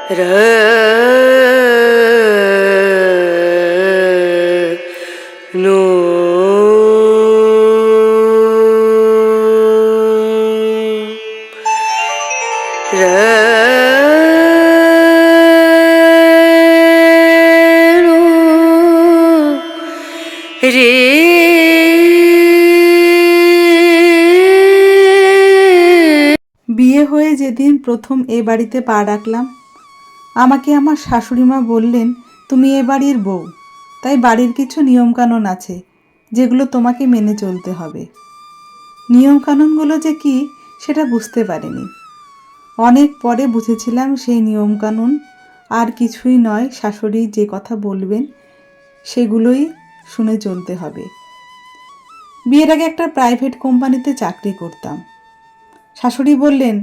No রে বিয়ে হয়ে যেদিন প্রথম এ বাড়িতে পা রাখলাম, আমাকে আমার শাশুড়িমা বললেন, তুমি এ বাড়ির বউ, তাই বাড়ির কিছু নিয়মকানুন আছে যেগুলো তোমাকে মেনে চলতে হবে। নিয়মকানুনগুলো যে কি সেটা বুঝতে পারিনি। অনেক পরে বুঝেছিলাম সেই নিয়মকানুন আর কিছুই নয়, শাশুড়ি যে কথা বলবেন সেগুলোই শুনে চলতে হবে। বিয়ের আগে একটা প্রাইভেট কোম্পানিতে চাকরি করতাম। শাশুড়ি বললেন,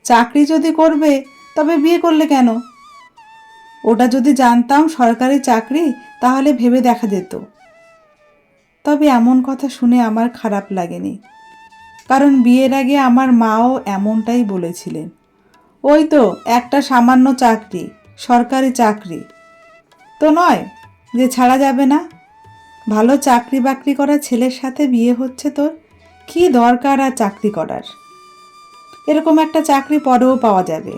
চাকরি যদি করবে তবে বিয়ে করলে কেন? ওটা যদি জানতাম সরকারি চাকরি তাহলে ভেবে দেখা যেত। তবে এমন কথা শুনে আমার খারাপ লাগেনি, কারণ বিয়ের আগে আমার মাও এমনটাই বলেছিলেন। ওই তো একটা সামান্য চাকরি, সরকারি চাকরি তো নয় যে ছাড়া যাবে না। ভালো চাকরি বাকরি করা ছেলের সাথে বিয়ে হচ্ছে তোর, কী দরকার আর চাকরি করার? এরকম একটা চাকরি পরেও পাওয়া যাবে।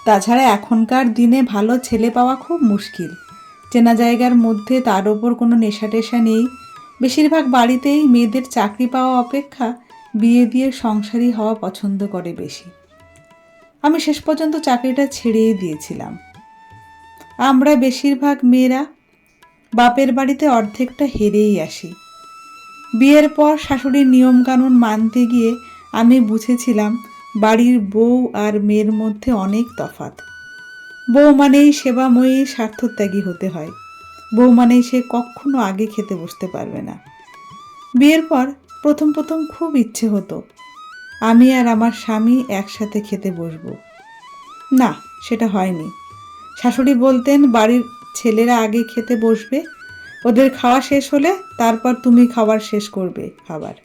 তাছাড়া এখনকার দিনে ভালো ছেলে পাওয়া খুব মুশকিল। চেনা জায়গার মধ্যে তার ওপর কোনো নেশা টেশা নেই। বেশিরভাগ বাড়িতেই মেয়েদের চাকরি পাওয়া অপেক্ষা বিয়ে দিয়ে সংসারী হওয়া পছন্দ করে বেশি। আমি শেষ পর্যন্ত চাকরিটা ছেড়েই দিয়েছিলাম। আমরা বেশিরভাগ মেয়েরা বাপের বাড়িতে অর্ধেকটা হেরেই আসি। বিয়ের পর শাশুড়ির নিয়মকানুন মানতে গিয়ে আমি বুঝেছিলাম বাড়ির বউ আর মেয়ের মধ্যে অনেক তফাৎ। বউ মানেই সেবাময়ী, স্বার্থত্যাগী হতে হয়। বউ মানেই সে কখনো আগে খেতে বসতে পারবে না। বিয়ের পর প্রথম প্রথম খুব ইচ্ছে হতো আমি আর আমার স্বামী একসাথে খেতে বসবো। না, সেটা হয়নি। শাশুড়ি বলতেন, বাড়ির ছেলেরা আগে খেতে বসবে, ওদের খাওয়া শেষ হলে তারপর তুমি খাবার শেষ করবে খাবার।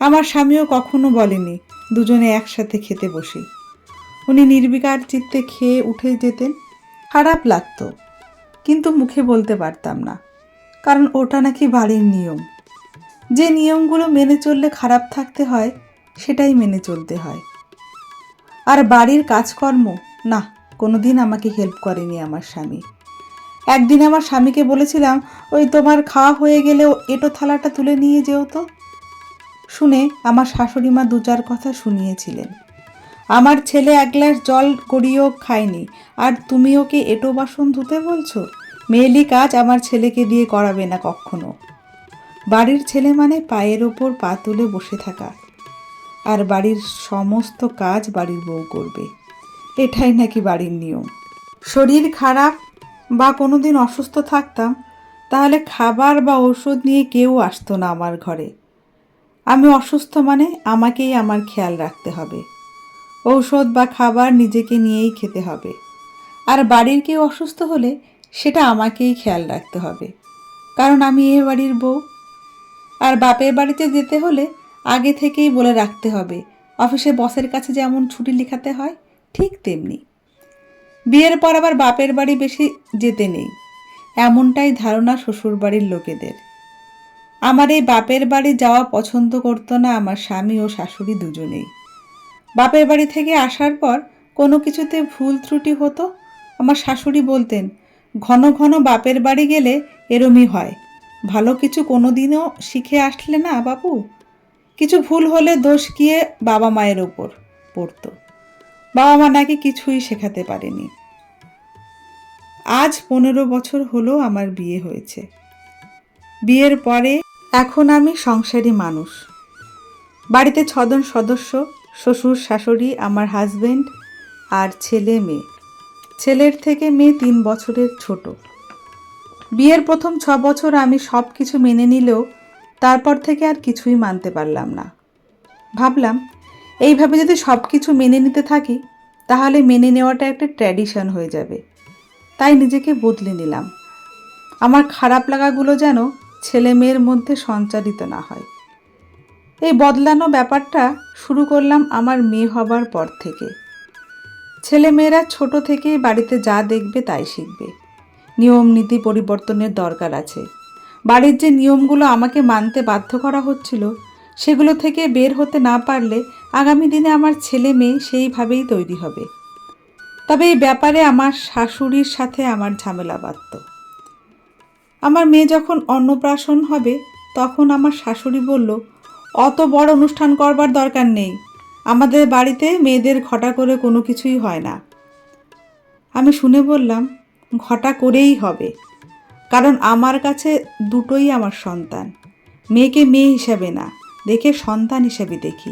আমার স্বামীও কখনো বলেনি দুজনে একসাথে খেতে বসি। উনি নির্বিকার চিত্তে খেয়ে উঠে যেতেন। খারাপ লাগতো, কিন্তু মুখে বলতে পারতাম না, কারণ ওটা নাকি বাড়ির নিয়ম। যে নিয়মগুলো মেনে চললে খারাপ থাকতে হয় সেটাই মেনে চলতে হয়। আর বাড়ির কাজকর্ম না, কোনোদিন আমাকে হেল্প করেনি আমার স্বামী। একদিন আমার স্বামীকে বলেছিলাম, ওই তোমার খাওয়া হয়ে গেলেও এঁটো থালাটা তুলে নিয়ে যেও তো। শুনে আমার শাশুড়ি মা দু চার কথা শুনিয়েছিলেন। আমার ছেলে এক গ্লাস জল গড়িয়েও খায়নি, আর তুমি ওকে এঁটো বাসন ধুতে বলছো? মেয়েলি কাজ আমার ছেলেকে দিয়ে করাবে না কখনো। বাড়ির ছেলে মানে পায়ের ওপর পা তুলে বসে থাকা, আর বাড়ির সমস্ত কাজ বাড়ির বউ করবে, এটাই নাকি বাড়ির নিয়ম। শরীর খারাপ বা কোনো দিন অসুস্থ থাকতাম, তাহলে খাবার বা ওষুধ নিয়ে কেউ আসতো না আমার ঘরে। আমি অসুস্থ মানে আমাকেই আমার খেয়াল রাখতে হবে। ঔষধ বা খাবার নিজেকে নিয়েই খেতে হবে। আর বাড়ির কেউ অসুস্থ হলে সেটা আমাকেই খেয়াল রাখতে হবে, কারণ আমি এ বাড়ির বউ। আর বাপের বাড়িতে যেতে হলে আগে থেকেই বলে রাখতে হবে, অফিসে বসের কাছে যেমন ছুটি লেখাতে হয় ঠিক তেমনি। বিয়ের পর আবার বাপের বাড়ি বেশি যেতে নেই, এমনটাই ধারণা শ্বশুর বাড়ির লোকেদের। আমার এই বাপের বাড়ি যাওয়া পছন্দ করতো না আমার স্বামী ও শাশুড়ি দুজনেই। বাপের বাড়ি থেকে আসার পর কোনো কিছুতে ভুল ত্রুটি হতো, আমার শাশুড়ি বলতেন, ঘন ঘন বাপের বাড়ি গেলে এরমই হয়, ভালো কিছু কোনো দিনও শিখে আসলে না বাবু। কিছু ভুল হলে দোষ গিয়ে বাবা মায়ের ওপর পড়তো। বাবা মা নাকি কিছুই শেখাতে পারেনি। আজ 15 বছর হলো আমার বিয়ে হয়েছে। বিয়ের পরে এখন আমি সংসারী মানুষ। বাড়িতে 6 জন সদস্য, শ্বশুর শাশুড়ি, আমার হাজবেন্ড আর ছেলে মেয়ে। ছেলের থেকে মেয়ে 3 বছরের ছোট। বিয়ের প্রথম 6 বছর আমি সব কিছু মেনে নিলেও তারপর থেকে আর কিছুই মানতে পারলাম না। ভাবলাম, এইভাবে যদি সব কিছু মেনে নিতে থাকি তাহলে মেনে নেওয়াটা একটা ট্র্যাডিশন হয়ে যাবে। তাই নিজেকে বদলে নিলাম। আমার খারাপ লাগাগুলো যেন ছেলে মেয়ের মধ্যে সঞ্চারিত না হয়। এই বদলানো ব্যাপারটা শুরু করলাম আমার মেয়ে হবার পর থেকে। ছেলেমেয়েরা ছোট থেকেই বাড়িতে যা দেখবে তাই শিখবে। নিয়ম নীতি পরিবর্তনের দরকার আছে। বাড়ির যে নিয়মগুলো আমাকে মানতে বাধ্য করা হচ্ছিল, সেগুলো থেকে বের হতে না পারলে আগামী দিনে আমার ছেলে মেয়ে সেইভাবেই তৈরি হবে। তবে এই ব্যাপারে আমার শাশুড়ির সাথে আমার ঝামেলা বাধত। আমার মেয়ে যখন অন্নপ্রাশন হবে তখন আমার শাশুড়ি বলল, অত বড় অনুষ্ঠান করবার দরকার নেই, আমাদের বাড়িতে মেয়েদের ঘটা করে কোনো কিছুই হয় না। আমি শুনে বললাম, ঘটা করেই হবে, কারণ আমার কাছে দুটোই আমার সন্তান। মেয়েকে মেয়ে হিসাবে না দেখে সন্তান হিসাবে দেখি,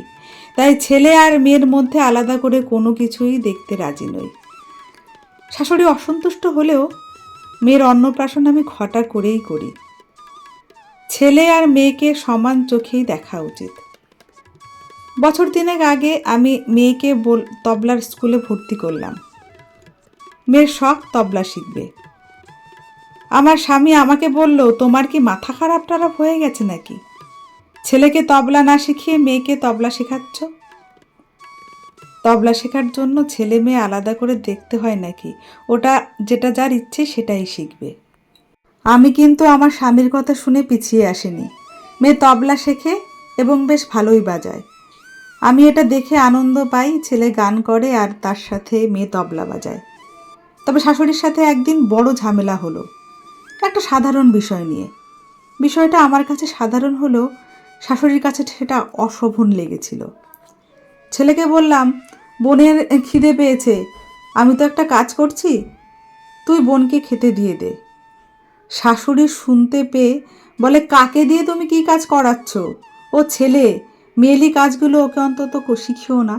তাই ছেলে আর মেয়ের মধ্যে আলাদা করে কোনো কিছুই দেখতে রাজি নই। শাশুড়ি অসন্তুষ্ট হলেও মেয়ের অন্নপ্রাশন আমি ঘটা করেই করি। ছেলে আর মেয়েকে সমান চোখেই দেখা উচিত। বছর 3 আগে আমি মেয়েকে তবলার স্কুলে ভর্তি করলাম। মেয়ের শখ তবলা শিখবে। আমার স্বামী আমাকে বলল, তোমার কি মাথা খারাপ টারাপ হয়ে গেছে নাকি? ছেলেকে তবলা না শিখিয়ে মেয়েকে তবলা শেখাচ্ছ? তবলা শেখার জন্য ছেলে মেয়ে আলাদা করে দেখতে হয় নাকি? ওটা যেটা যার ইচ্ছে সেটাই শিখবে। আমি কিন্তু আমার স্বামীর কথা শুনে পিছিয়ে আসিনি। মেয়ে তবলা শেখে এবং বেশ ভালোই বাজায়। আমি এটা দেখে আনন্দ পাই, ছেলে গান করে আর তার সাথে মেয়ে তবলা বাজায়। তবে শাশুড়ির সাথে একদিন বড় ঝামেলা হলো, একটা সাধারণ বিষয় নিয়ে। বিষয়টা আমার কাছে সাধারণ হলেও শাশুড়ির কাছে সেটা অশোভন লেগেছিল। ছেলেকে বললাম, বোনের খিদে পেয়েছে, আমি তো একটা কাজ করছি, তুই বোনকে খেতে দিয়ে দে। শাশুড়ি শুনতে পেয়ে বলে, কাকে দিয়ে তুমি কি কাজ করাচ্ছ? ও ছেলে, মেয়েলি কাজগুলো ওকে অন্তত শিখিও না।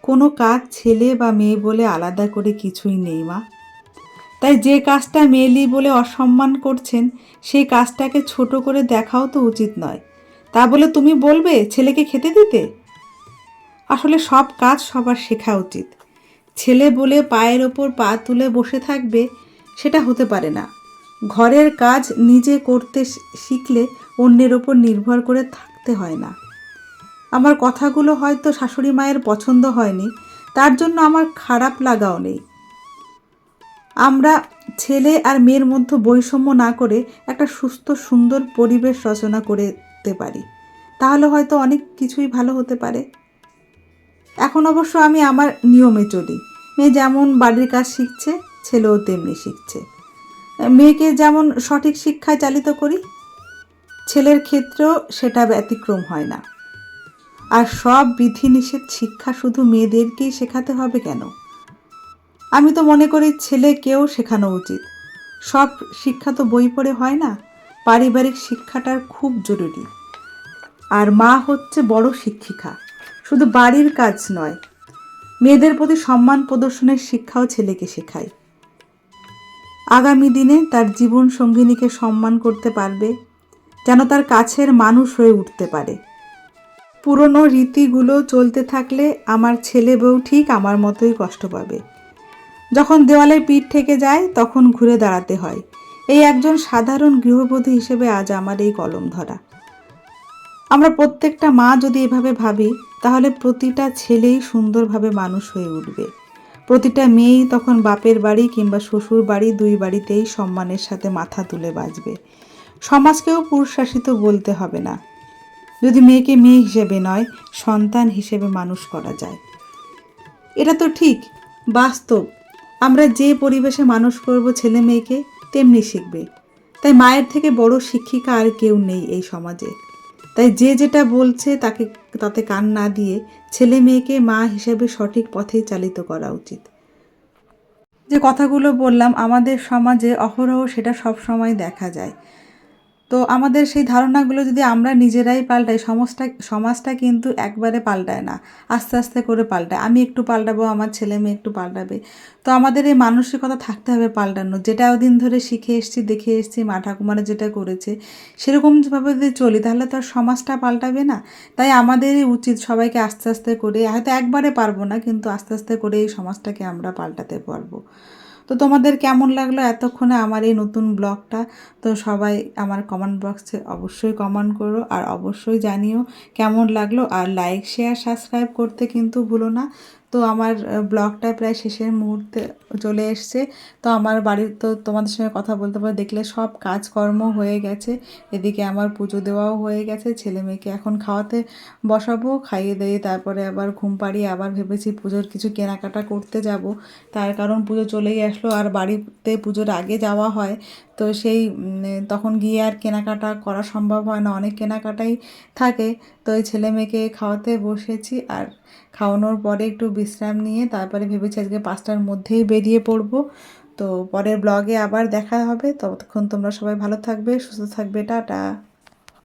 কোনো কাজ ছেলে বা মেয়ে বলে আলাদা করে কিছুই নেই মা। তাই যে কাজটা মেয়েলি বলে অসম্মান করছেন সেই কাজটাকে ছোট করে দেখাও তো উচিত নয়। তা বলে তুমি বলবে ছেলেকে খেতে দিতে? আসলে সব কাজ সবার শেখা উচিত। ছেলে বলে পায়ের ওপর পা তুলে বসে থাকবে সেটা হতে পারে না। ঘরের কাজ নিজে করতে শিখলে অন্যের ওপর নির্ভর করে থাকতে হয় না। আমার কথাগুলো হয়তো শাশুড়ি মায়ের পছন্দ হয়নি, তার জন্য আমার খারাপ লাগাও নেই। আমরা ছেলে আর মেয়ের মধ্যে বৈষম্য না করে একটা সুস্থ সুন্দর পরিবেশ রচনা করতে পারি, তাহলে হয়তো অনেক কিছুই ভালো হতে পারে। এখন অবশ্য আমি আমার নিয়মে চলি। মেয়ে যেমন বাড়ির কাজ শিখছে, ছেলেও তেমনি শিখছে। মেয়েকে যেমন সঠিক শিক্ষায় চালিত করি, ছেলের ক্ষেত্রেও সেটা ব্যতিক্রম হয় না। আর সব বিধিনিষেধ শিক্ষা শুধু মেয়েদেরকেই শেখাতে হবে কেন? আমি তো মনে করি ছেলেকেও শেখানো উচিত। সব শিক্ষা তো বই পড়ে হয় না, পারিবারিক শিক্ষাটার খুব জরুরি। আর মা হচ্ছে বড় শিক্ষিকা, শুধু বাড়ির কাজ নয়, মেয়েদের প্রতি সম্মান প্রদর্শনের শিক্ষাও ছেলেকে শেখায়। আগামী দিনে তার জীবন সঙ্গিনীকে সম্মান করতে পারবে, যেন তার কাছের মানুষ হয়ে উঠতে পারে। পুরনো রীতিগুলো চলতে থাকলে আমার ছেলে বউ ঠিক আমার মতোই কষ্ট পাবে। যখন দেওয়ালে পিঠ থেকে যায় তখন ঘুরে দাঁড়াতে হয়। এই একজন সাধারণ গৃহবধূ হিসেবে আজ আমার এই কলম ধরা। আমরা প্রত্যেকটা মা যদি এভাবে ভাবি, তাহলে প্রতিটা ছেলেই সুন্দরভাবে মানুষ হয়ে উঠবে। প্রতিটা মেয়েই তখন বাপের বাড়ি কিংবা শ্বশুর বাড়ি, দুই বাড়িতেই সম্মানের সাথে মাথা তুলে বাঁচবে। সমাজকেও পুরুষশাসিত বলতে হবে না, যদি মেয়েকে মেয়ে হিসেবে নয়, সন্তান হিসেবে মানুষ করা যায়। এটা তো ঠিক বাস্তব। আমরা যে পরিবেশে মানুষ করব ছেলে মেয়েকে, তেমনি শিখবে। তাই মায়ের থেকে বড় শিক্ষিকা আর কেউ নেই এই সমাজে। তাই যে যেটা বলছে তাতে কান না দিয়ে ছেলে মেয়েকে মা হিসেবে সঠিক পথেই চালিত করা উচিত। যে কথাগুলো বললাম, আমাদের সমাজে অহরহ সেটা সব সময় দেখা যায়। তো আমাদের সেই ধারণাগুলো যদি আমরা নিজেরাই পাল্টাই, সমাজটা কিন্তু একবারে পাল্টায় না, আস্তে আস্তে করে পাল্টায়। আমি একটু পাল্টাবো, আমার ছেলে মেয়ে একটু পাল্টাবে। তো আমাদের এই মানসিকতা থাকতে হবে পাল্টানো। যেটা ওদিন ধরে শিখে এসেছি, দেখে এসেছি, মা ঠাকুমারা যেটা করেছে সেরকমভাবে যদি চলি তাহলে তো আর সমাজটা পাল্টাবে না। তাই আমাদেরই উচিত সবাইকে আস্তে আস্তে করে, হয়তো একবারে পারবো না, কিন্তু আস্তে আস্তে করে এই সমাজটাকে আমরা পাল্টাতে পারবো। তো তোমাদের কেমন লাগলো এতক্ষণে আমার এই নতুন ব্লগটা? তো সবাই আমার কমেন্ট বক্সে অবশ্যই কমেন্ট করো, আর অবশ্যই জানিও কেমন লাগলো। আর লাইক শেয়ার সাবস্ক্রাইব করতে কিন্তু ভুলো না। তো আমার ব্লগটা প্রায় শেষের মুহূর্তে চলে এসছে। তো আমার বাড়ির তো তোমাদের সঙ্গে কথা বলতে বলতে দেখলে সব কাজকর্ম হয়ে গেছে। এদিকে আমার পুজো দেওয়াও হয়ে গেছে, ছেলে মেয়েকে এখন খাওয়াতে বসাবো, খাইয়ে দিয়ে তারপরে আবার ঘুম পাড়িয়ে আবার ভেবেছি পুজোর কিছু কেনাকাটা করতে যাব। তার কারণ পুজো চলেই আসলো, আর বাড়িতে পুজোর আগে যাওয়া হয়, তো সেই তখন গিয়ে আর কেনাকাটা করা সম্ভব হয় না, অনেক কেনাকাটাই থাকে। তো এই ছেলে মেয়েকে খাওয়াতে বসেছি, আর খাওয়ানোর পরে একটু বিশ্রাম নিয়ে তারপরে ভেবেছি আজকে 5টার মধ্যেই বেরিয়ে পড়বো। তো পরের ব্লগে আবার দেখা হবে, ততক্ষণ তোমরা সবাই ভালো থাকবে, সুস্থ থাকবে, টাটা।